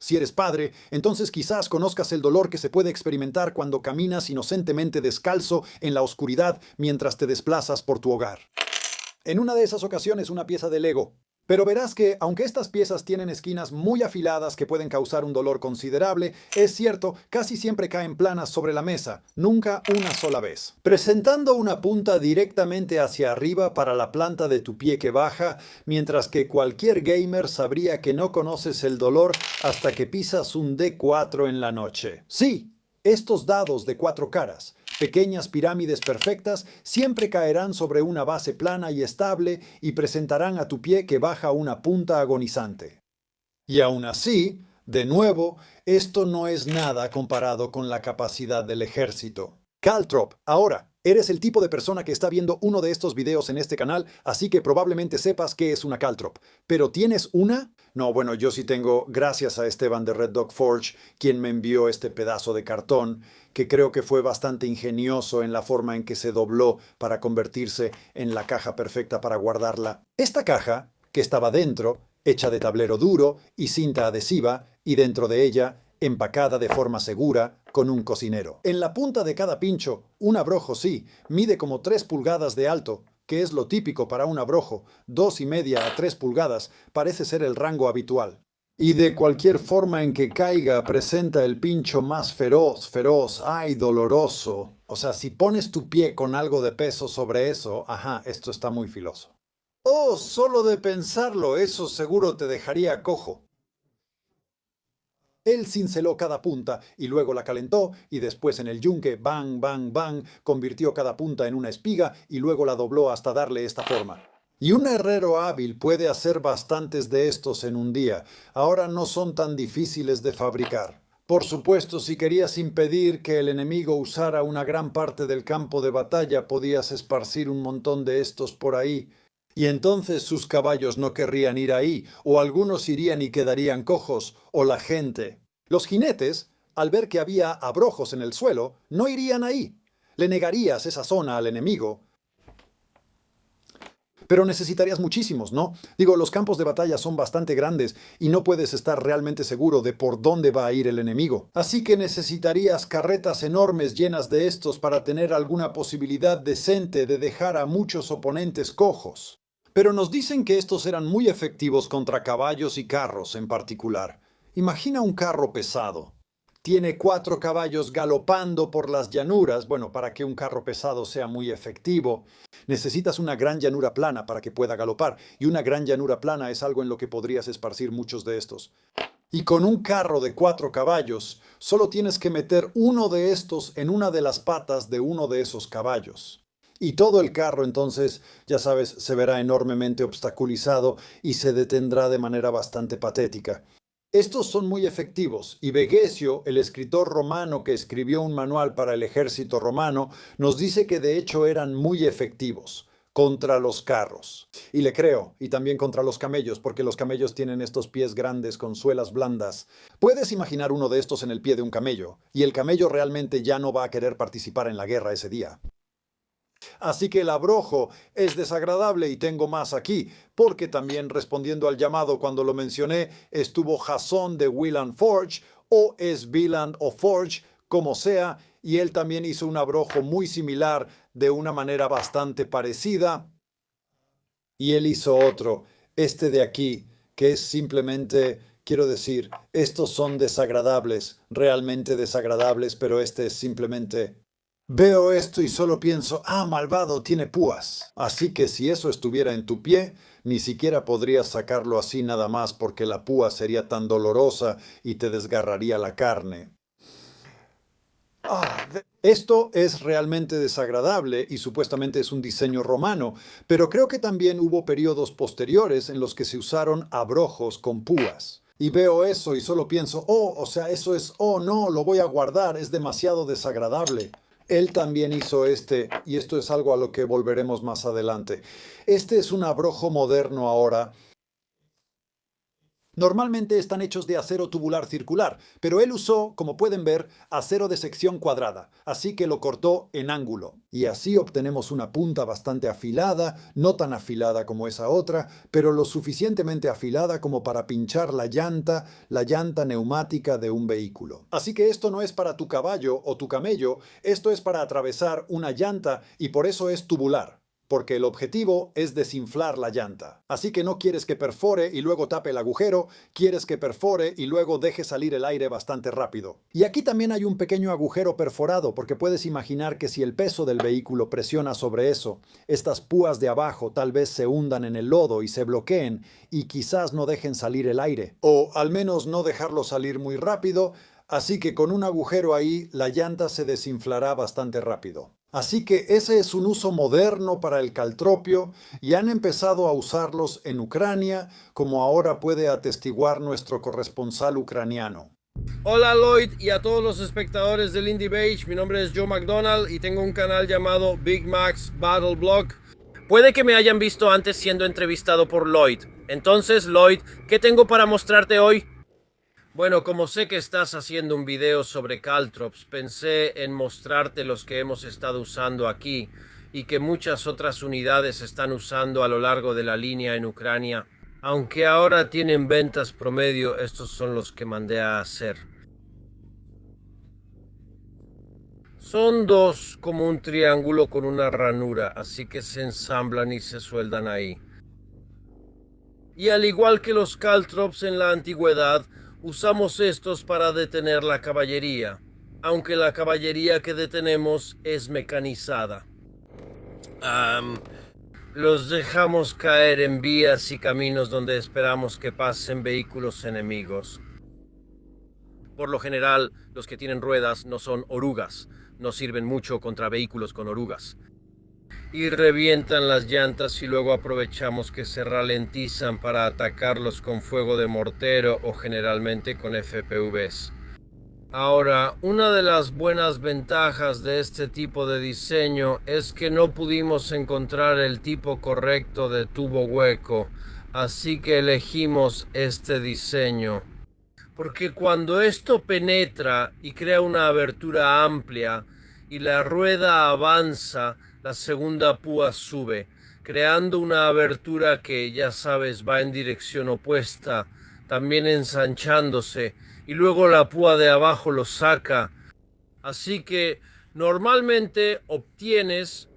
Si eres padre, entonces quizás conozcas el dolor que se puede experimentar cuando caminas inocentemente descalzo en la oscuridad mientras te desplazas por tu hogar. En una de esas ocasiones, una pieza de Lego. Pero verás que, aunque estas piezas tienen esquinas muy afiladas que pueden causar un dolor considerable, es cierto, casi siempre caen planas sobre la mesa, nunca una sola vez. Presentando una punta directamente hacia arriba para la planta de tu pie que baja, mientras que cualquier gamer sabría que no conoces el dolor hasta que pisas un D4 en la noche. Sí, estos dados de 4 caras, pequeñas pirámides perfectas, siempre caerán sobre una base plana y estable y presentarán a tu pie que baja una punta agonizante. Y aún así, de nuevo, esto no es nada comparado con la capacidad del ejército. Caltrop, ahora, eres el tipo de persona que está viendo uno de estos videos en este canal, así que probablemente sepas qué es una Caltrop. ¿Pero tienes una? No, bueno, yo sí tengo, gracias a Esteban de Red Dog Forge, quien me envió este pedazo de cartón, que creo que fue bastante ingenioso en la forma en que se dobló para convertirse en la caja perfecta para guardarla. Esta caja, que estaba dentro, hecha de tablero duro y cinta adhesiva, y dentro de ella, empacada de forma segura, con un cocinero. En la punta de cada pincho, un abrojo sí, mide como 3 pulgadas de alto, que es lo típico para un abrojo, 2,5 a 3 pulgadas, parece ser el rango habitual. Y de cualquier forma en que caiga, presenta el pincho más feroz, ay, doloroso. O sea, si pones tu pie con algo de peso sobre eso, ajá, esto está muy filoso. Oh, solo de pensarlo, eso seguro te dejaría cojo. Él cinceló cada punta y luego la calentó y después en el yunque, bang, bang, bang, convirtió cada punta en una espiga y luego la dobló hasta darle esta forma. Y un herrero hábil puede hacer bastantes de estos en un día. Ahora no son tan difíciles de fabricar. Por supuesto, si querías impedir que el enemigo usara una gran parte del campo de batalla, podías esparcir un montón de estos por ahí. Y entonces sus caballos no querrían ir ahí, o algunos irían y quedarían cojos, o la gente. Los jinetes, al ver que había abrojos en el suelo, no irían ahí. Le negarías esa zona al enemigo. Pero necesitarías muchísimos, ¿no? Digo, los campos de batalla son bastante grandes y no puedes estar realmente seguro de por dónde va a ir el enemigo. Así que necesitarías carretas enormes llenas de estos para tener alguna posibilidad decente de dejar a muchos oponentes cojos. Pero nos dicen que estos eran muy efectivos contra caballos y carros en particular. Imagina un carro pesado. Tiene 4 caballos galopando por las llanuras. Bueno, para que un carro pesado sea muy efectivo, necesitas una gran llanura plana para que pueda galopar. Y una gran llanura plana es algo en lo que podrías esparcir muchos de estos. Y con un carro de 4 caballos, solo tienes que meter uno de estos en una de las patas de uno de esos caballos. Y todo el carro entonces, ya sabes, se verá enormemente obstaculizado y se detendrá de manera bastante patética. Estos son muy efectivos y Vegesio, el escritor romano que escribió un manual para el ejército romano, nos dice que de hecho eran muy efectivos contra los carros. Y le creo, y también contra los camellos, porque los camellos tienen estos pies grandes con suelas blandas. Puedes imaginar uno de estos en el pie de un camello, y el camello realmente ya no va a querer participar en la guerra ese día. Así que el abrojo es desagradable y tengo más aquí, porque también respondiendo al llamado cuando lo mencioné, estuvo Jason de Wieland Forge, o es Wieland o Forge, como sea, y él también hizo un abrojo muy similar de una manera bastante parecida. Y él hizo otro, este de aquí, que es simplemente, quiero decir, estos son desagradables, realmente desagradables, pero este es simplemente... Veo esto y solo pienso, ah, malvado, tiene púas. Así que si eso estuviera en tu pie, ni siquiera podrías sacarlo así nada más porque la púa sería tan dolorosa y te desgarraría la carne. Esto es realmente desagradable y supuestamente es un diseño romano, pero creo que también hubo periodos posteriores en los que se usaron abrojos con púas. Y veo eso y solo pienso, oh, o sea, eso es, oh, no, lo voy a guardar, es demasiado desagradable. Él también hizo este, y esto es algo a lo que volveremos más adelante. Este es un abrojo moderno ahora, Normalmente están hechos de acero tubular circular, pero él usó, como pueden ver, acero de sección cuadrada, así que lo cortó en ángulo. Y así obtenemos una punta bastante afilada, no tan afilada como esa otra, pero lo suficientemente afilada como para pinchar la llanta neumática de un vehículo. Así que esto no es para tu caballo o tu camello, esto es para atravesar una llanta y por eso es tubular. Porque el objetivo es desinflar la llanta. Así que no quieres que perfore y luego tape el agujero, quieres que perfore y luego deje salir el aire bastante rápido. Y aquí también hay un pequeño agujero perforado, porque puedes imaginar que si el peso del vehículo presiona sobre eso, estas púas de abajo tal vez se hundan en el lodo y se bloqueen y quizás no dejen salir el aire. O al menos no dejarlo salir muy rápido, así que con un agujero ahí la llanta se desinflará bastante rápido. Así que ese es un uso moderno para el caltropio y han empezado a usarlos en Ucrania, como ahora puede atestiguar nuestro corresponsal ucraniano. Hola Lloyd y a todos los espectadores del Indie Beige, mi nombre es Joe McDonald y tengo un canal llamado Big Mac's Battle Blog. Puede que me hayan visto antes siendo entrevistado por Lloyd. Entonces, Lloyd, ¿qué tengo para mostrarte hoy? Bueno, como sé que estás haciendo un video sobre caltrops, pensé en mostrarte los que hemos estado usando aquí y que muchas otras unidades están usando a lo largo de la línea en Ucrania. Aunque ahora tienen ventas promedio, estos son los que mandé a hacer. Son dos como un triángulo con una ranura, así que se ensamblan y se sueldan ahí. Y al igual que los caltrops en la antigüedad, usamos estos para detener la caballería, aunque la caballería que detenemos es mecanizada. Los dejamos caer en vías y caminos donde esperamos que pasen vehículos enemigos. Por lo general, los que tienen ruedas no son orugas, no sirven mucho contra vehículos con orugas. Y revientan las llantas y luego aprovechamos que se ralentizan para atacarlos con fuego de mortero o generalmente con FPVs. Ahora, una de las buenas ventajas de este tipo de diseño es que no pudimos encontrar el tipo correcto de tubo hueco, así que elegimos este diseño. Porque cuando esto penetra y crea una abertura amplia y la rueda avanza, la segunda púa sube, creando una abertura que, ya sabes, va en dirección opuesta, también ensanchándose, y luego la púa de abajo lo saca. Así que normalmente obtienes,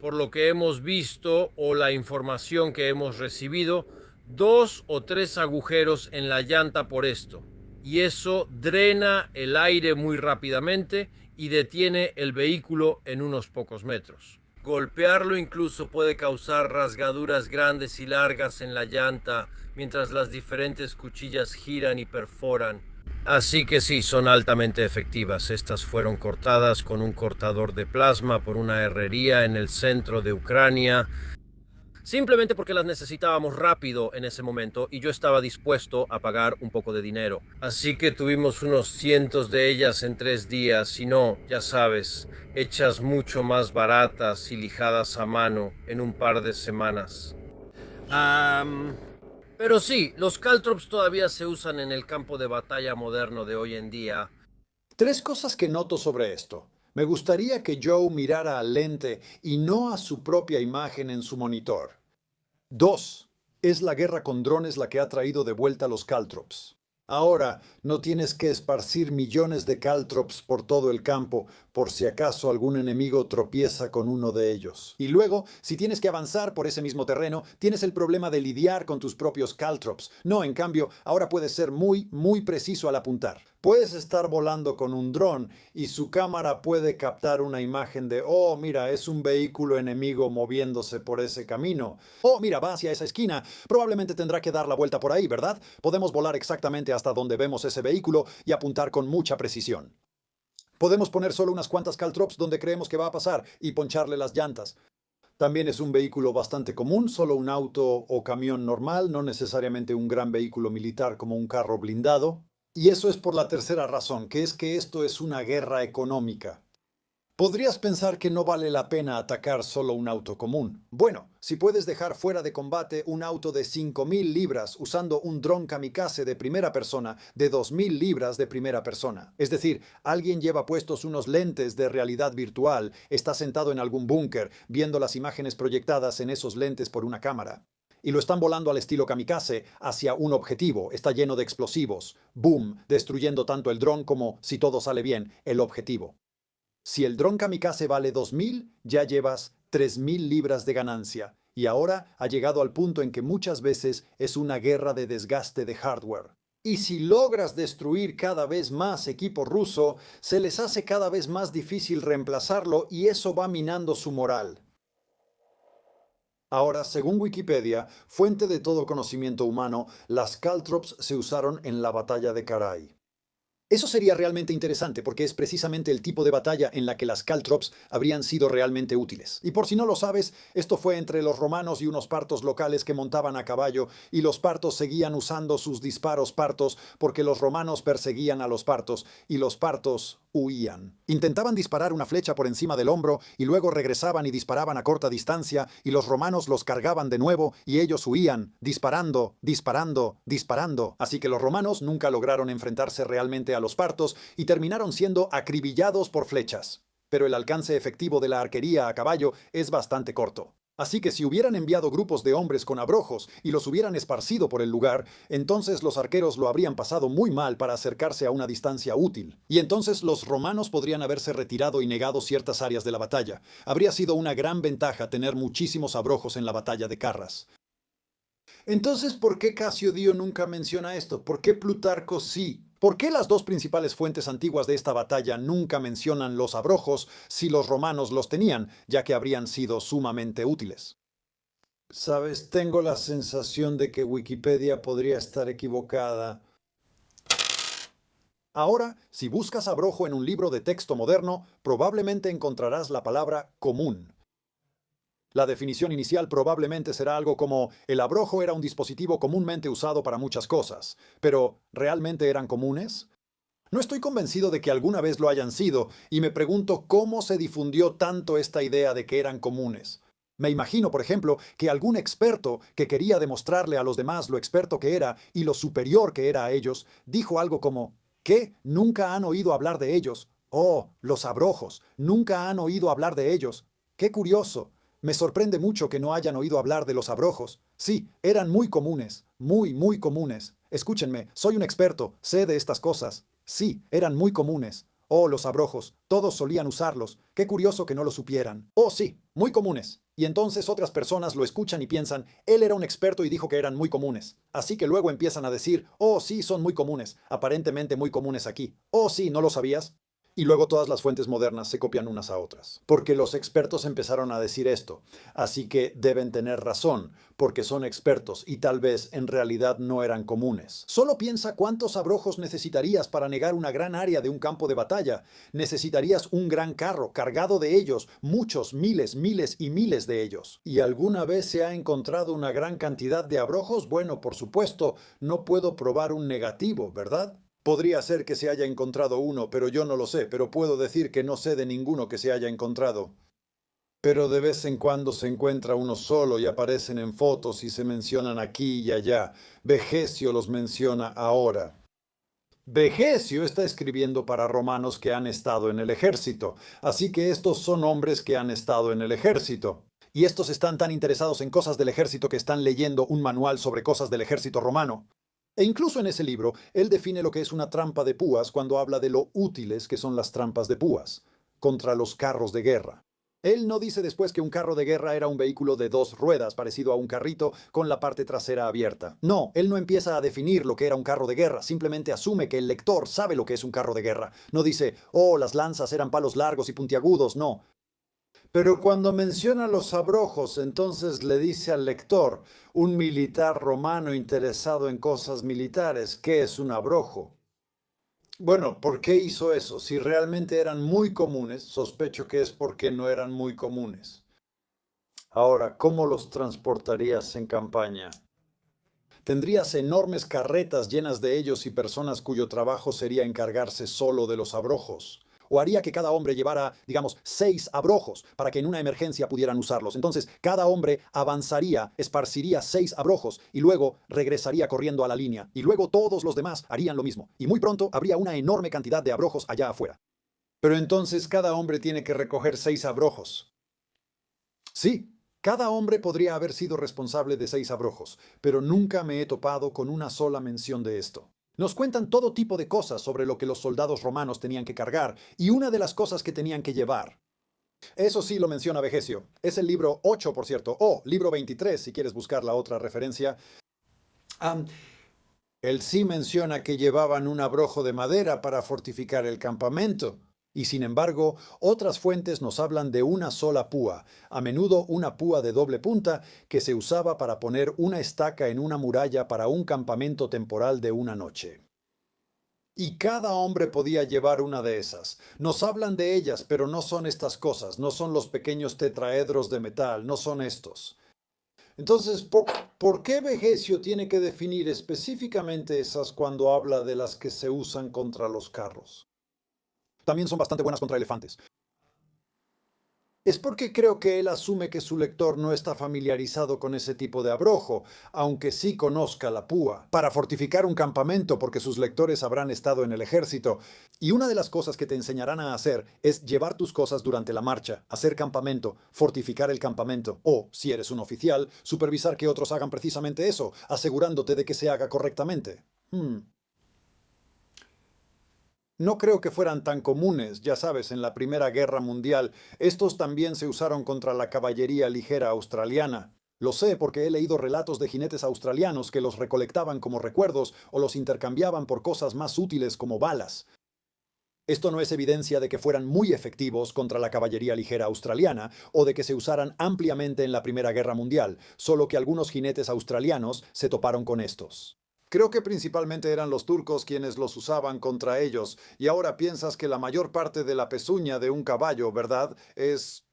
por lo que hemos visto o la información que hemos recibido, 2 o 3 agujeros en la llanta por esto. Y eso drena el aire muy rápidamente y detiene el vehículo en unos pocos metros. Golpearlo incluso puede causar rasgaduras grandes y largas en la llanta mientras las diferentes cuchillas giran y perforan. Así que sí, son altamente efectivas. Estas fueron cortadas con un cortador de plasma por una herrería en el centro de Ucrania, simplemente porque las necesitábamos rápido en ese momento y yo estaba dispuesto a pagar un poco de dinero. Así que tuvimos unos cientos de ellas en 3 días y no, ya sabes, hechas mucho más baratas y lijadas a mano en un par de semanas. Pero sí, los caltrops todavía se usan en el campo de batalla moderno de hoy en día. 3 cosas que noto sobre esto. Me gustaría que Joe mirara al lente y no a su propia imagen en su monitor. 2. Es la guerra con drones la que ha traído de vuelta los caltrops. Ahora no tienes que esparcir millones de caltrops por todo el campo por si acaso algún enemigo tropieza con uno de ellos. Y luego, si tienes que avanzar por ese mismo terreno, tienes el problema de lidiar con tus propios caltrops. No, en cambio, ahora puedes ser muy preciso al apuntar. Puedes estar volando con un dron y su cámara puede captar una imagen de, oh, mira, es un vehículo enemigo moviéndose por ese camino. Oh, mira, va hacia esa esquina. Probablemente tendrá que dar la vuelta por ahí, ¿verdad? Podemos volar exactamente hasta donde vemos ese vehículo y apuntar con mucha precisión. Podemos poner solo unas cuantas caltrops donde creemos que va a pasar y poncharle las llantas. También es un vehículo bastante común, solo un auto o camión normal, no necesariamente un gran vehículo militar como un carro blindado. Y eso es por la tercera razón, que es que esto es una guerra económica. Podrías pensar que no vale la pena atacar solo un auto común. Bueno, si puedes dejar fuera de combate un auto de 5.000 libras usando un dron kamikaze de primera persona de 2.000 libras de primera persona. Es decir, alguien lleva puestos unos lentes de realidad virtual, está sentado en algún búnker, viendo las imágenes proyectadas en esos lentes por una cámara. Y lo están volando al estilo kamikaze hacia un objetivo, está lleno de explosivos. Boom, destruyendo tanto el dron como, si todo sale bien, el objetivo. Si el dron kamikaze vale 2.000, ya llevas 3.000 libras de ganancia. Y ahora ha llegado al punto en que muchas veces es una guerra de desgaste de hardware. Y si logras destruir cada vez más equipo ruso, se les hace cada vez más difícil reemplazarlo y eso va minando su moral. Ahora, según Wikipedia, fuente de todo conocimiento humano, las caltrops se usaron en la batalla de Carrhae. Eso sería realmente interesante porque es precisamente el tipo de batalla en la que las caltrops habrían sido realmente útiles. Y por si no lo sabes, esto fue entre los romanos y unos partos locales que montaban a caballo y los partos seguían usando sus disparos partos porque los romanos perseguían a los partos y los partos huían. Intentaban disparar una flecha por encima del hombro y luego regresaban y disparaban a corta distancia y los romanos los cargaban de nuevo y ellos huían, disparando, disparando, disparando. Así que los romanos nunca lograron enfrentarse realmente a los partos y terminaron siendo acribillados por flechas. Pero el alcance efectivo de la arquería a caballo es bastante corto. Así que si hubieran enviado grupos de hombres con abrojos y los hubieran esparcido por el lugar, entonces los arqueros lo habrían pasado muy mal para acercarse a una distancia útil. Y entonces los romanos podrían haberse retirado y negado ciertas áreas de la batalla. Habría sido una gran ventaja tener muchísimos abrojos en la batalla de Carras. Entonces, ¿por qué Casio nunca menciona esto? ¿Por qué Plutarco sí? ¿Por qué las dos principales fuentes antiguas de esta batalla nunca mencionan los abrojos si los romanos los tenían, ya que habrían sido sumamente útiles? Sabes, tengo la sensación de que Wikipedia podría estar equivocada. Ahora, si buscas abrojo en un libro de texto moderno, probablemente encontrarás la palabra común. La definición inicial probablemente será algo como: el abrojo era un dispositivo comúnmente usado para muchas cosas, pero ¿realmente eran comunes? No estoy convencido de que alguna vez lo hayan sido, y me pregunto cómo se difundió tanto esta idea de que eran comunes. Me imagino, por ejemplo, que algún experto que quería demostrarle a los demás lo experto que era y lo superior que era a ellos, dijo algo como: ¿qué? ¿Nunca han oído hablar de ellos? Oh, los abrojos, ¿nunca han oído hablar de ellos? ¡Qué curioso! Me sorprende mucho que no hayan oído hablar de los abrojos. Sí, eran muy comunes, muy comunes. Escúchenme, soy un experto, sé de estas cosas. Sí, eran muy comunes. Oh, los abrojos, todos solían usarlos. Qué curioso que no lo supieran. Oh, sí, muy comunes. Y entonces otras personas lo escuchan y piensan: él era un experto y dijo que eran muy comunes. Así que luego empiezan a decir: oh, sí, son muy comunes, aparentemente muy comunes aquí. Oh, sí, ¿no lo sabías? Y luego todas las fuentes modernas se copian unas a otras. Porque los expertos empezaron a decir esto. Así que deben tener razón, porque son expertos y tal vez en realidad no eran comunes. Solo piensa cuántos abrojos necesitarías para negar una gran área de un campo de batalla. Necesitarías un gran carro cargado de ellos, muchos, miles, miles y miles de ellos. ¿Y alguna vez se ha encontrado una gran cantidad de abrojos? Bueno, por supuesto, no puedo probar un negativo, ¿verdad? Podría ser que se haya encontrado uno, pero yo no lo sé, pero puedo decir que no sé de ninguno que se haya encontrado. Pero de vez en cuando se encuentra uno solo y aparecen en fotos y se mencionan aquí y allá. Vegecio los menciona ahora. Vegecio está escribiendo para romanos que han estado en el ejército, así que estos son hombres que han estado en el ejército. Y estos están tan interesados en cosas del ejército que están leyendo un manual sobre cosas del ejército romano. E incluso en ese libro, él define lo que es una trampa de púas cuando habla de lo útiles que son las trampas de púas contra los carros de guerra. Él no dice después que un carro de guerra era un vehículo de dos ruedas parecido a un carrito con la parte trasera abierta. No, él no empieza a definir lo que era un carro de guerra, simplemente asume que el lector sabe lo que es un carro de guerra. No dice: oh, las lanzas eran palos largos y puntiagudos, no. Pero cuando menciona los abrojos, entonces le dice al lector: un militar romano interesado en cosas militares, ¿qué es un abrojo? Bueno, ¿por qué hizo eso? Si realmente eran muy comunes, sospecho que es porque no eran muy comunes. Ahora, ¿cómo los transportarías en campaña? Tendrías enormes carretas llenas de ellos y personas cuyo trabajo sería encargarse solo de los abrojos. O haría que cada hombre llevara, digamos, 6 abrojos para que en una emergencia pudieran usarlos. Entonces, cada hombre avanzaría, esparciría 6 abrojos y luego regresaría corriendo a la línea. Y luego todos los demás harían lo mismo. Y muy pronto habría una enorme cantidad de abrojos allá afuera. Pero entonces cada hombre tiene que recoger 6 abrojos. Sí, cada hombre podría haber sido responsable de 6 abrojos, pero nunca me he topado con una sola mención de esto. Nos cuentan todo tipo de cosas sobre lo que los soldados romanos tenían que cargar, y una de las cosas que tenían que llevar. Eso sí lo menciona Vegesio. Es el libro 8, por cierto, o libro 23, si quieres buscar la otra referencia. Él sí menciona que llevaban un abrojo de madera para fortificar el campamento. Y sin embargo, otras fuentes nos hablan de una sola púa, a menudo una púa de doble punta que se usaba para poner una estaca en una muralla para un campamento temporal de una noche. Y cada hombre podía llevar una de esas. Nos hablan de ellas, pero no son estas cosas, no son los pequeños tetraedros de metal, no son estos. Entonces, ¿por qué Vegesio tiene que definir específicamente esas cuando habla de las que se usan contra los carros? También son bastante buenas contra elefantes. Es porque creo que él asume que su lector no está familiarizado con ese tipo de abrojo, aunque sí conozca la púa, para fortificar un campamento porque sus lectores habrán estado en el ejército. Y una de las cosas que te enseñarán a hacer es llevar tus cosas durante la marcha, hacer campamento, fortificar el campamento, o, si eres un oficial, supervisar que otros hagan precisamente eso, asegurándote de que se haga correctamente. No creo que fueran tan comunes, ya sabes, en la Primera Guerra Mundial. Estos también se usaron contra la caballería ligera australiana. Lo sé porque he leído relatos de jinetes australianos que los recolectaban como recuerdos o los intercambiaban por cosas más útiles como balas. Esto no es evidencia de que fueran muy efectivos contra la caballería ligera australiana o de que se usaran ampliamente en la Primera Guerra Mundial, solo que algunos jinetes australianos se toparon con estos. Creo que principalmente eran los turcos quienes los usaban contra ellos, y ahora piensas que la mayor parte de la pezuña de un caballo, ¿verdad? Es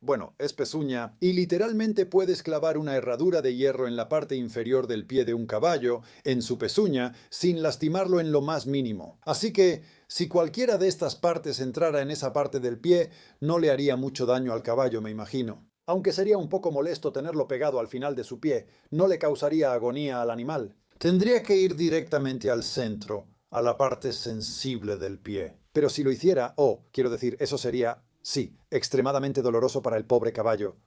pezuña, y literalmente puedes clavar una herradura de hierro en la parte inferior del pie de un caballo, en su pezuña, sin lastimarlo en lo más mínimo. Así que, si cualquiera de estas partes entrara en esa parte del pie, no le haría mucho daño al caballo, me imagino. Aunque sería un poco molesto tenerlo pegado al final de su pie, no le causaría agonía al animal. Tendría que ir directamente al centro, a la parte sensible del pie. Pero si lo hiciera, quiero decir, eso sería, sí, extremadamente doloroso para el pobre caballo.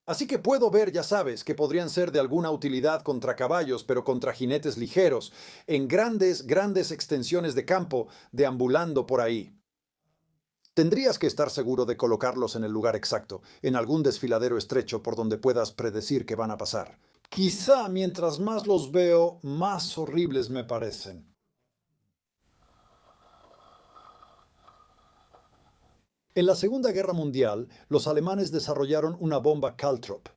Así que puedo ver, ya sabes, que podrían ser de alguna utilidad contra caballos, pero contra jinetes ligeros, en grandes extensiones de campo, deambulando por ahí. Tendrías que estar seguro de colocarlos en el lugar exacto, en algún desfiladero estrecho por donde puedas predecir que van a pasar. Quizá mientras más los veo, más horribles me parecen. En la Segunda Guerra Mundial, los alemanes desarrollaron una bomba Caltrop.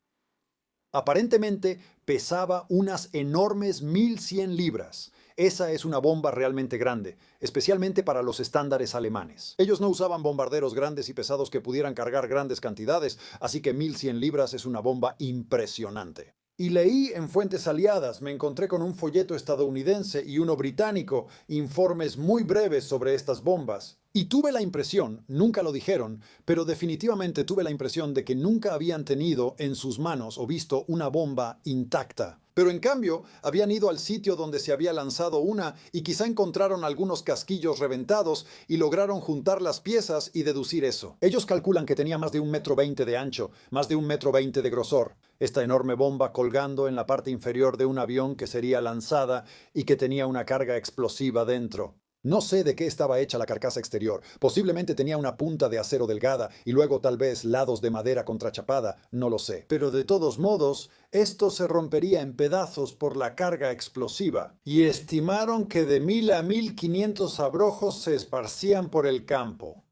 Aparentemente pesaba unas enormes 1100 libras. Esa es una bomba realmente grande, especialmente para los estándares alemanes. Ellos no usaban bombarderos grandes y pesados que pudieran cargar grandes cantidades, así que 1100 libras es una bomba impresionante. Y leí en fuentes aliadas, me encontré con un folleto estadounidense y uno británico, informes muy breves sobre estas bombas. Y tuve la impresión, nunca lo dijeron, pero definitivamente tuve la impresión de que nunca habían tenido en sus manos o visto una bomba intacta. Pero en cambio, habían ido al sitio donde se había lanzado una y quizá encontraron algunos casquillos reventados y lograron juntar las piezas y deducir eso. Ellos calculan que tenía más de 1,20 m de ancho, más de 1,20 m de grosor. Esta enorme bomba colgando en la parte inferior de un avión que sería lanzada y que tenía una carga explosiva dentro. No sé de qué estaba hecha la carcasa exterior. Posiblemente tenía una punta de acero delgada y luego tal vez lados de madera contrachapada, no lo sé. Pero de todos modos, esto se rompería en pedazos por la carga explosiva. Y estimaron que de 1000 a 1500 abrojos se esparcían por el campo.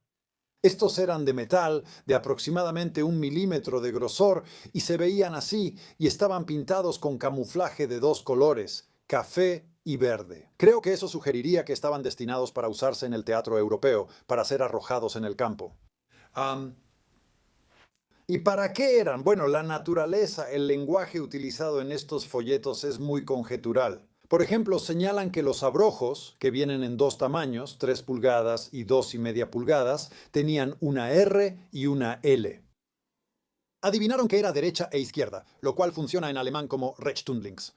Estos eran de metal, de aproximadamente 1 milímetro de grosor, y se veían así, y estaban pintados con camuflaje de 2 colores, café y verde. Creo que eso sugeriría que estaban destinados para usarse en el teatro europeo, para ser arrojados en el campo. ¿Y para qué eran? Bueno, la naturaleza, el lenguaje utilizado en estos folletos es muy conjetural. Por ejemplo, señalan que los abrojos, que vienen en dos tamaños, 3 pulgadas y 2,5 pulgadas, tenían una R y una L. Adivinaron que era derecha e izquierda, lo cual funciona en alemán como Rechtundlinks.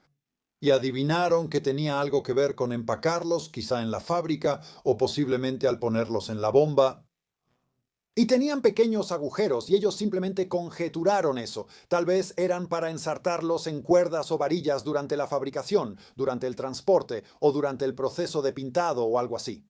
Y adivinaron que tenía algo que ver con empacarlos, quizá en la fábrica o posiblemente al ponerlos en la bomba. Y tenían pequeños agujeros y ellos simplemente conjeturaron eso. Tal vez eran para ensartarlos en cuerdas o varillas durante la fabricación, durante el transporte o durante el proceso de pintado o algo así.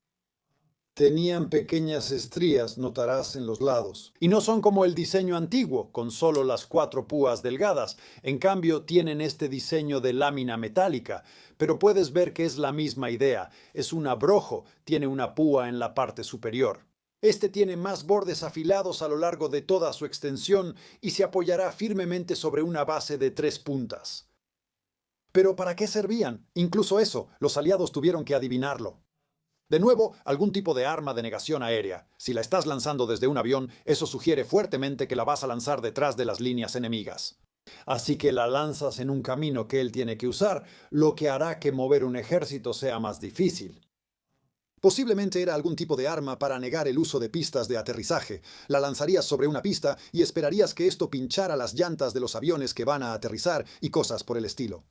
Tenían pequeñas estrías, notarás, en los lados. Y no son como el diseño antiguo, con solo las 4 púas delgadas. En cambio, tienen este diseño de lámina metálica. Pero puedes ver que es la misma idea. Es un abrojo, tiene una púa en la parte superior. Este tiene más bordes afilados a lo largo de toda su extensión y se apoyará firmemente sobre una base de 3 puntas. ¿Pero para qué servían? Incluso eso, los aliados tuvieron que adivinarlo. De nuevo, algún tipo de arma de negación aérea. Si la estás lanzando desde un avión, eso sugiere fuertemente que la vas a lanzar detrás de las líneas enemigas. Así que la lanzas en un camino que él tiene que usar, lo que hará que mover un ejército sea más difícil. Posiblemente era algún tipo de arma para negar el uso de pistas de aterrizaje. La lanzarías sobre una pista y esperarías que esto pinchara las llantas de los aviones que van a aterrizar y cosas por el estilo.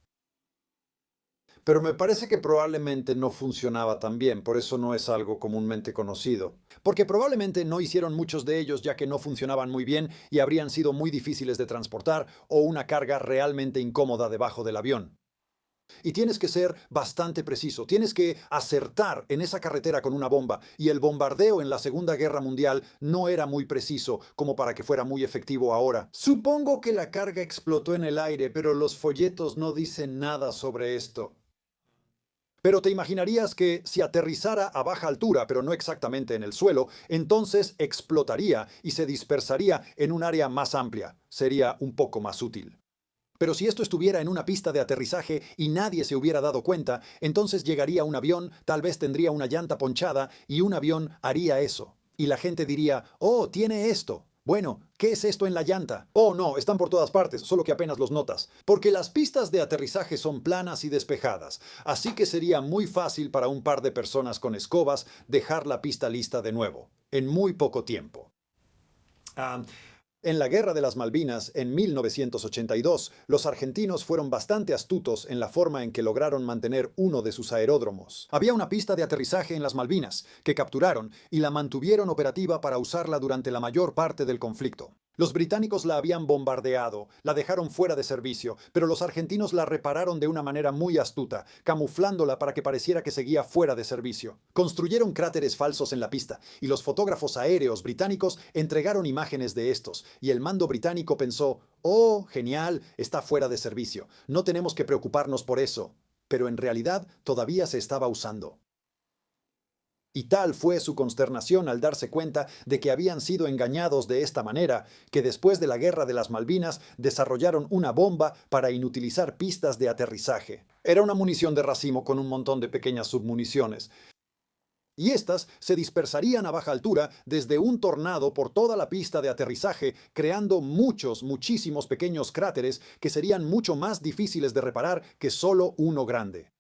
Pero me parece que probablemente no funcionaba tan bien, por eso no es algo comúnmente conocido. Porque probablemente no hicieron muchos de ellos ya que no funcionaban muy bien y habrían sido muy difíciles de transportar o una carga realmente incómoda debajo del avión. Y tienes que ser bastante preciso, tienes que acertar en esa carretera con una bomba, y el bombardeo en la Segunda Guerra Mundial no era muy preciso como para que fuera muy efectivo ahora. Supongo que la carga explotó en el aire, pero los folletos no dicen nada sobre esto. Pero te imaginarías que si aterrizara a baja altura, pero no exactamente en el suelo, entonces explotaría y se dispersaría en un área más amplia. Sería un poco más útil. Pero si esto estuviera en una pista de aterrizaje y nadie se hubiera dado cuenta, entonces llegaría un avión, tal vez tendría una llanta ponchada y un avión haría eso. Y la gente diría, oh, tiene esto. Bueno, ¿qué es esto en la llanta? Oh, no, están por todas partes, solo que apenas los notas. Porque las pistas de aterrizaje son planas y despejadas, así que sería muy fácil para un par de personas con escobas dejar la pista lista de nuevo, en muy poco tiempo. En la Guerra de las Malvinas, en 1982, los argentinos fueron bastante astutos en la forma en que lograron mantener uno de sus aeródromos. Había una pista de aterrizaje en las Malvinas, que capturaron y la mantuvieron operativa para usarla durante la mayor parte del conflicto. Los británicos la habían bombardeado, la dejaron fuera de servicio, pero los argentinos la repararon de una manera muy astuta, camuflándola para que pareciera que seguía fuera de servicio. Construyeron cráteres falsos en la pista, y los fotógrafos aéreos británicos entregaron imágenes de estos, y el mando británico pensó, oh, genial, está fuera de servicio, no tenemos que preocuparnos por eso. Pero en realidad todavía se estaba usando. Y tal fue su consternación al darse cuenta de que habían sido engañados de esta manera, que después de la Guerra de las Malvinas desarrollaron una bomba para inutilizar pistas de aterrizaje. Era una munición de racimo con un montón de pequeñas submuniciones. Y estas se dispersarían a baja altura desde un tornado por toda la pista de aterrizaje, creando muchísimos pequeños cráteres que serían mucho más difíciles de reparar que solo uno grande.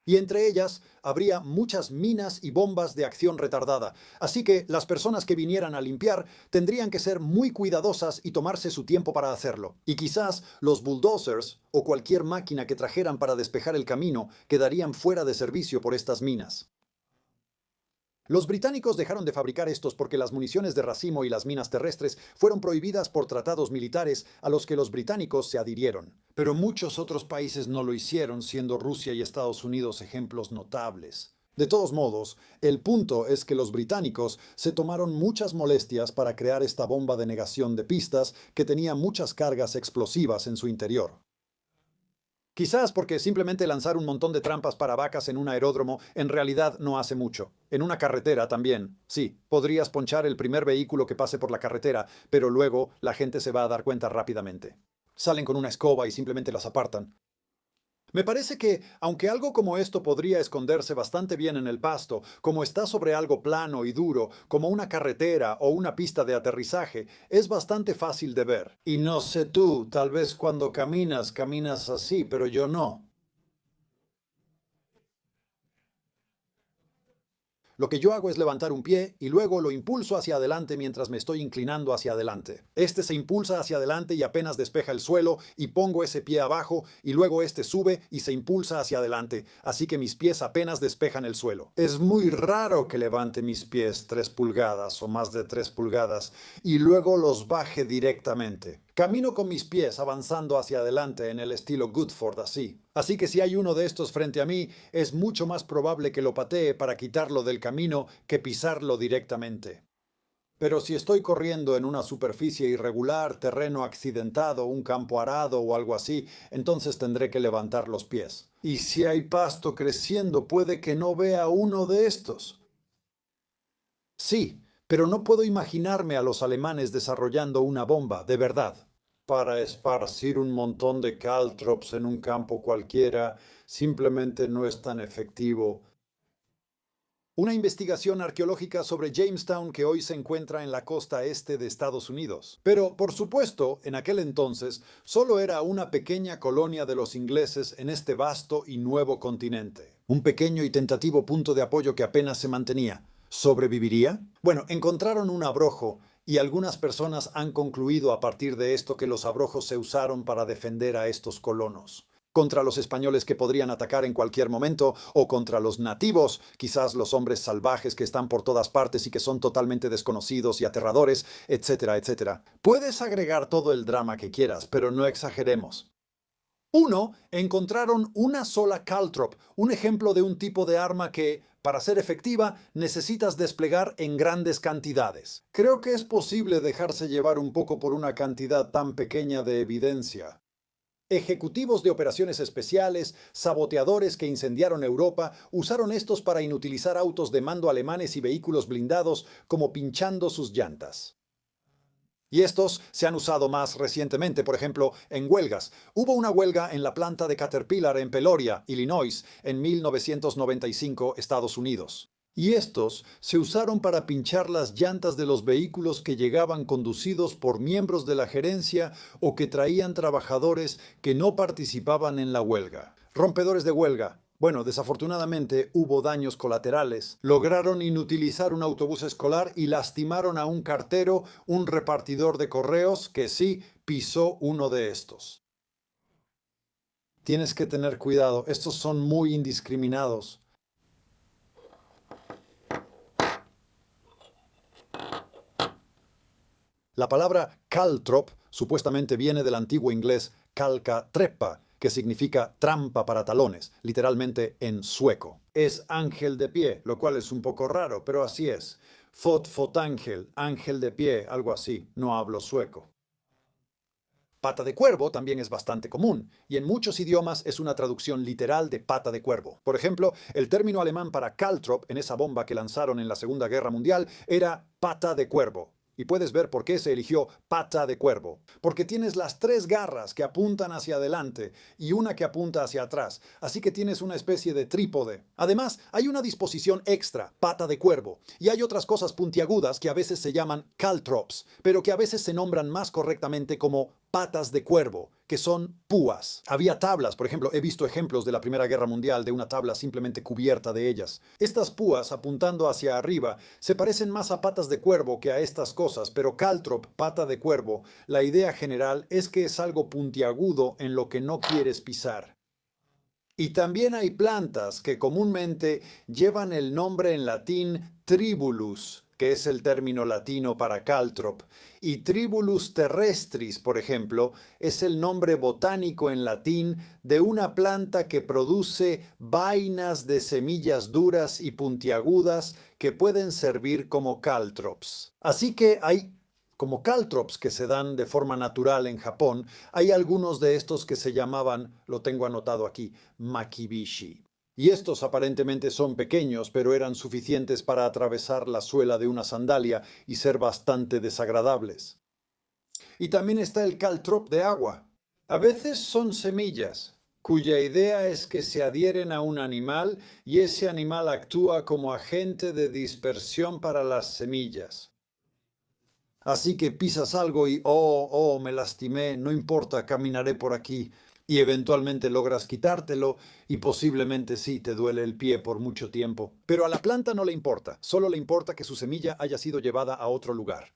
Y entre ellas habría muchas minas y bombas de acción retardada, así que las personas que vinieran a limpiar tendrían que ser muy cuidadosas y tomarse su tiempo para hacerlo. Y quizás los bulldozers o cualquier máquina que trajeran para despejar el camino quedarían fuera de servicio por estas minas. Los británicos dejaron de fabricar estos porque las municiones de racimo y las minas terrestres fueron prohibidas por tratados militares a los que los británicos se adhirieron. Pero muchos otros países no lo hicieron, siendo Rusia y Estados Unidos ejemplos notables. De todos modos, el punto es que los británicos se tomaron muchas molestias para crear esta bomba de negación de pistas que tenía muchas cargas explosivas en su interior. Quizás porque simplemente lanzar un montón de trampas para vacas en un aeródromo en realidad no hace mucho. En una carretera también. Sí, podrías ponchar el primer vehículo que pase por la carretera, pero luego la gente se va a dar cuenta rápidamente. Salen con una escoba y simplemente las apartan. Me parece que, aunque algo como esto podría esconderse bastante bien en el pasto, como está sobre algo plano y duro, como una carretera o una pista de aterrizaje, es bastante fácil de ver. Y no sé tú, tal vez cuando caminas así, pero yo no. Lo que yo hago es levantar un pie y luego lo impulso hacia adelante mientras me estoy inclinando hacia adelante. Este se impulsa hacia adelante y apenas despeja el suelo y pongo ese pie abajo y luego este sube y se impulsa hacia adelante, así que mis pies apenas despejan el suelo. Es muy raro que levante mis pies 3 pulgadas o más de 3 pulgadas y luego los baje directamente. Camino con mis pies avanzando hacia adelante en el estilo Goodford así. Así que si hay uno de estos frente a mí, es mucho más probable que lo patee para quitarlo del camino que pisarlo directamente. Pero si estoy corriendo en una superficie irregular, terreno accidentado, un campo arado o algo así, entonces tendré que levantar los pies. Y si hay pasto creciendo, puede que no vea uno de estos. Sí, pero no puedo imaginarme a los alemanes desarrollando una bomba, de verdad. Para esparcir un montón de caltrops en un campo cualquiera simplemente no es tan efectivo. Una investigación arqueológica sobre Jamestown que hoy se encuentra en la costa este de Estados Unidos. Pero, por supuesto, en aquel entonces solo era una pequeña colonia de los ingleses en este vasto y nuevo continente. Un pequeño y tentativo punto de apoyo que apenas se mantenía. ¿Sobreviviría? Bueno, encontraron un abrojo y algunas personas han concluido a partir de esto que los abrojos se usaron para defender a estos colonos. Contra los españoles que podrían atacar en cualquier momento, o contra los nativos, quizás los hombres salvajes que están por todas partes y que son totalmente desconocidos y aterradores, etcétera, etcétera. Puedes agregar todo el drama que quieras, pero no exageremos. 1. Encontraron una sola caltrop, un ejemplo de un tipo de arma que, para ser efectiva, necesitas desplegar en grandes cantidades. Creo que es posible dejarse llevar un poco por una cantidad tan pequeña de evidencia. Ejecutivos de operaciones especiales, saboteadores que incendiaron Europa, usaron estos para inutilizar autos de mando alemanes y vehículos blindados como pinchando sus llantas. Y estos se han usado más recientemente, por ejemplo, en huelgas. Hubo una huelga en la planta de Caterpillar en Peoria, Illinois, en 1995, Estados Unidos. Y estos se usaron para pinchar las llantas de los vehículos que llegaban conducidos por miembros de la gerencia o que traían trabajadores que no participaban en la huelga. Rompedores de huelga. Bueno, desafortunadamente hubo daños colaterales. Lograron inutilizar un autobús escolar y lastimaron a un cartero, un repartidor de correos, que sí pisó uno de estos. Tienes que tener cuidado, estos son muy indiscriminados. La palabra caltrop supuestamente viene del antiguo inglés calcatreppa, que significa trampa para talones, literalmente en sueco. Es ángel de pie, lo cual es un poco raro, pero así es. Fotángel, ángel de pie, algo así. No hablo sueco. Pata de cuervo también es bastante común, y en muchos idiomas es una traducción literal de pata de cuervo. Por ejemplo, el término alemán para caltrop en esa bomba que lanzaron en la Segunda Guerra Mundial era pata de cuervo. Y puedes ver por qué se eligió pata de cuervo. Porque tienes las 3 garras que apuntan hacia adelante y una que apunta hacia atrás. Así que tienes una especie de trípode. Además, hay una disposición extra, pata de cuervo. Y hay otras cosas puntiagudas que a veces se llaman caltrops, pero que a veces se nombran más correctamente como patas de cuervo, que son púas. Había tablas, por ejemplo, he visto ejemplos de la Primera Guerra Mundial de una tabla simplemente cubierta de ellas. Estas púas, apuntando hacia arriba, se parecen más a patas de cuervo que a estas cosas, pero caltrop, pata de cuervo, la idea general es que es algo puntiagudo en lo que no quieres pisar. Y también hay plantas que comúnmente llevan el nombre en latín tribulus, que es el término latino para caltrop, y Tribulus terrestris, por ejemplo, es el nombre botánico en latín de una planta que produce vainas de semillas duras y puntiagudas que pueden servir como caltrops. Así que hay como caltrops que se dan de forma natural en Japón, hay algunos de estos que se llamaban, lo tengo anotado aquí, makibishi. Y estos aparentemente son pequeños, pero eran suficientes para atravesar la suela de una sandalia y ser bastante desagradables. Y también está el caltrop de agua. A veces son semillas, cuya idea es que se adhieren a un animal y ese animal actúa como agente de dispersión para las semillas. Así que pisas algo y, me lastimé, no importa, caminaré por aquí. y eventualmente logras quitártelo y posiblemente sí te duele el pie por mucho tiempo. Pero a la planta no le importa, solo le importa que su semilla haya sido llevada a otro lugar.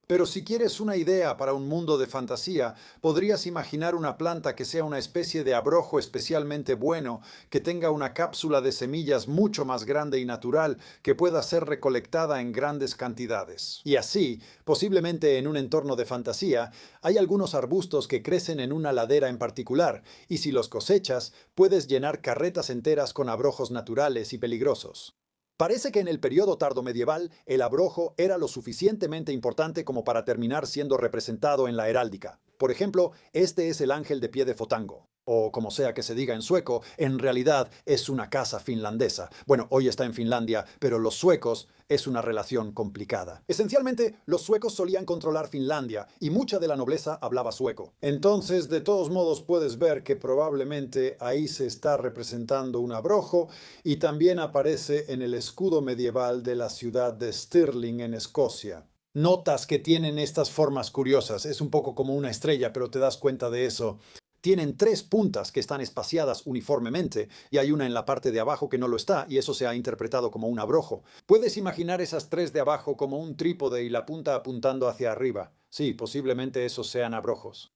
Pero si quieres una idea para un mundo de fantasía, podrías imaginar una planta que sea una especie de abrojo especialmente bueno, que tenga una cápsula de semillas mucho más grande y natural, que pueda ser recolectada en grandes cantidades. Y así, posiblemente en un entorno de fantasía, hay algunos arbustos que crecen en una ladera en particular, y si los cosechas, puedes llenar carretas enteras con abrojos naturales y peligrosos. Parece que en el periodo tardomedieval el abrojo era lo suficientemente importante como para terminar siendo representado en la heráldica. Por ejemplo, este es el ángel de pie de Fotango, o como sea que se diga en sueco, en realidad es una casa finlandesa. Bueno, hoy está en Finlandia, pero los suecos es una relación complicada. Esencialmente, los suecos solían controlar Finlandia y mucha de la nobleza hablaba sueco. Entonces, de todos modos, puedes ver que probablemente ahí se está representando un abrojo y también aparece en el escudo medieval de la ciudad de Stirling en Escocia. Notas que tienen estas formas curiosas. Es un poco como una estrella, pero te das cuenta de eso. Tienen tres puntas que están espaciadas uniformemente y hay una en la parte de abajo que no lo está y eso se ha interpretado como un abrojo. Puedes imaginar esas tres de abajo como un trípode y la punta apuntando hacia arriba. Sí, posiblemente esos sean abrojos.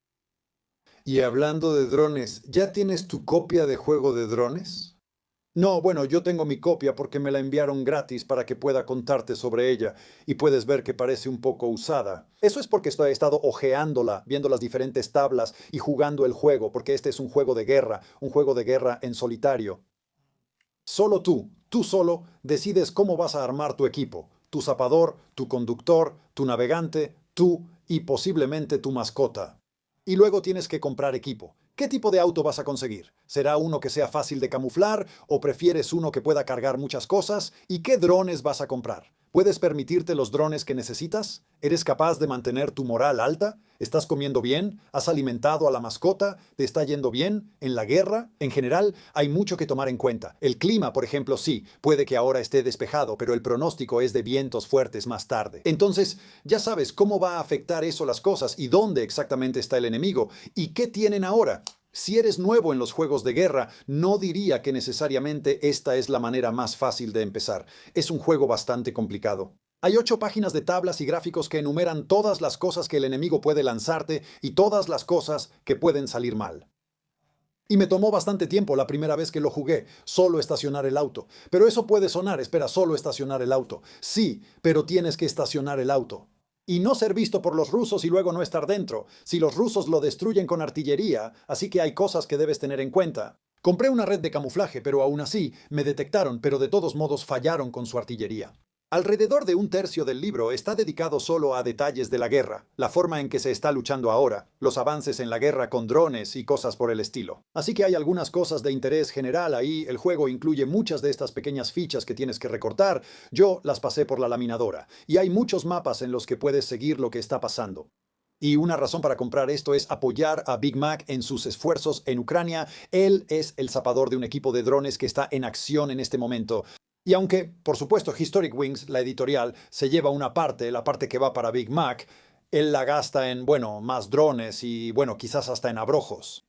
Y hablando de drones, ¿ya tienes tu copia de juego de drones? No, bueno, yo tengo mi copia porque me la enviaron gratis para que pueda contarte sobre ella y puedes ver que parece un poco usada. Eso es porque he estado hojeándola, viendo las diferentes tablas y jugando el juego, porque este es un juego de guerra en solitario. Solo tú solo, decides cómo vas a armar tu equipo, tu zapador, tu conductor, tu navegante, tú y posiblemente tu mascota. Y luego tienes que comprar equipo. ¿Qué tipo de auto vas a conseguir? ¿Será uno que sea fácil de camuflar o prefieres uno que pueda cargar muchas cosas? ¿Y qué drones vas a comprar? ¿Puedes permitirte los drones que necesitas? ¿Eres capaz de mantener tu moral alta? ¿Estás comiendo bien? ¿Has alimentado a la mascota? ¿Te está yendo bien? ¿En la guerra? En general, hay mucho que tomar en cuenta. El clima, por ejemplo, sí, puede que ahora esté despejado, pero el pronóstico es de vientos fuertes más tarde. Entonces, ya sabes cómo va a afectar eso las cosas y dónde exactamente está el enemigo y qué tienen ahora. Si eres nuevo en los juegos de guerra, no diría que necesariamente esta es la manera más fácil de empezar. Es un juego bastante complicado. Hay 8 páginas de tablas y gráficos que enumeran todas las cosas que el enemigo puede lanzarte y todas las cosas que pueden salir mal. Y me tomó bastante tiempo la primera vez que lo jugué, solo estacionar el auto. Pero eso puede sonar, espera, solo estacionar el auto. Sí, pero tienes que estacionar el auto. Y no ser visto por los rusos y luego no estar dentro. Si los rusos lo destruyen con artillería, así que hay cosas que debes tener en cuenta. Compré una red de camuflaje, pero aún así me detectaron, pero de todos modos fallaron con su artillería. Alrededor de un tercio del libro está dedicado solo a detalles de la guerra, la forma en que se está luchando ahora, los avances en la guerra con drones y cosas por el estilo. Así que hay algunas cosas de interés general ahí, el juego incluye muchas de estas pequeñas fichas que tienes que recortar, yo las pasé por la laminadora, y hay muchos mapas en los que puedes seguir lo que está pasando. Y una razón para comprar esto es apoyar a Big Mac en sus esfuerzos en Ucrania. Él es el zapador de un equipo de drones que está en acción en este momento. Y aunque, por supuesto, Historic Wings, la editorial, se lleva una parte, la parte que va para Big Mac, él la gasta en, bueno, más drones y, bueno, quizás hasta en abrojos.